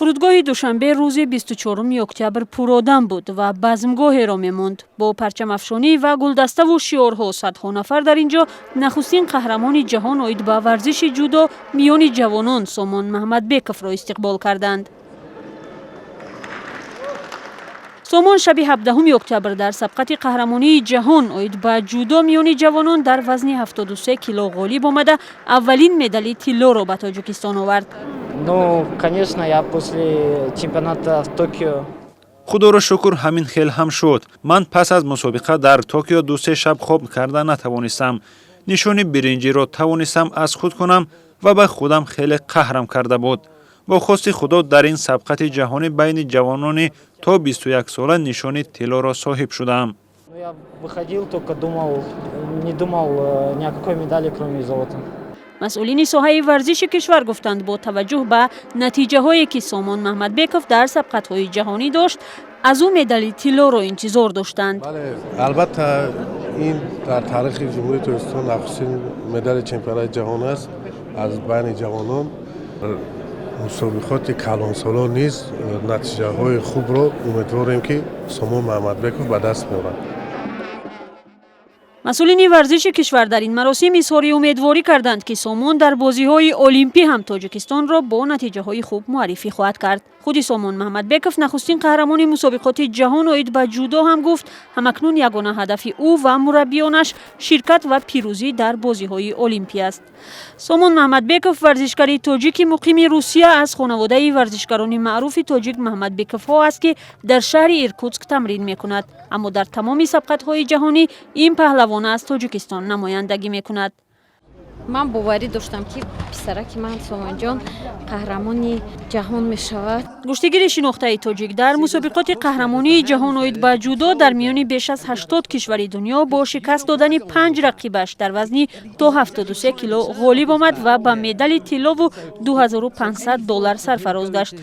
فرودگاه دوشنبه روز 24 اکتبر پرآدم بود و بزمگاهی را می‌ماند. با پرچم افشانی و گلدسته و شعارها صدها نفر در اینجا نخستین قهرمان جهان اوید به ورزش جودو میان جوانان سامان محمدبیکوف را استقبال کردند. سامان شب 17 اکتبر در سبقت قهرمانی جهان اوید به جودو میان جوانان در وزن 73 کیلو غالب آمده اولین مدال طلا را به تاجیکستان آورد. Ну, конечно, я после чемпионата в Токио. خدا را شکر همین خیل هم شد. من پس از مسابقه در توکیو 2-3 شب خواب کرده نتوانستم. نشانی برنجی را توانستم از خود کنم و به خودم خیلی قهرم کرده بود. با خواست خدا در این سبقت جهانی بین جوانان تا 21 ساله نشانی طلا را صاحب شدم. Я выходил, только не думал ни о какой медали, кроме золота. مسئولین ساحه ورزش کشور گفتند با توجه به نتیجه هایی که سامان محمدبیکوف در سبقت های جهانی داشت از او مدال طلا را انتظار داشتند. البته این در تاریخ جمهوری ترکستان نخستین مدال چمپیونات جهان است از بین جوانان. مسابقات کلانسالان نیز نتیجه های خوب را امیدواریم که سامان محمدبیکوف به دست میارد. مسئولین ورزش کشور در این مراسم اظهار امیدواری کردند که سامان در بازی‌های المپی هم تاجیکستان را با نتیجه‌های خوب معرفی خواهد کرد. خود سامان محمدبیکوف نخستین قهرمان مسابقات جهان اوید به جودو هم گفت همکنون یگانه هدف او و مربیانش شرکت و پیروزی در بازی‌های المپی است. سامان محمدبیکوف ورزشکار تاجیک مقیم روسیه از خانواده ورزشکاران معروف تاجیک محمدبیکوف‌ها است که در شهر ایرکوتسک تمرین می‌کند، اما در تمام سبقت‌های جهانی این پهلوان از تاجیکستان نمایندگی می‌کند. من باوری داشتم که پسرک من سامان جان قهرمانی جهان میشود. گشتگیر شناخته تاجیک در مسابقات قهرمانی جهان اوید به جودو در میان بیش از 80 کشور دنیا با شکست دادن 5 رقیبش در وزن تا 73 کیلو غالب آمد و به مدال طلا و $2500 سرفراز گشت.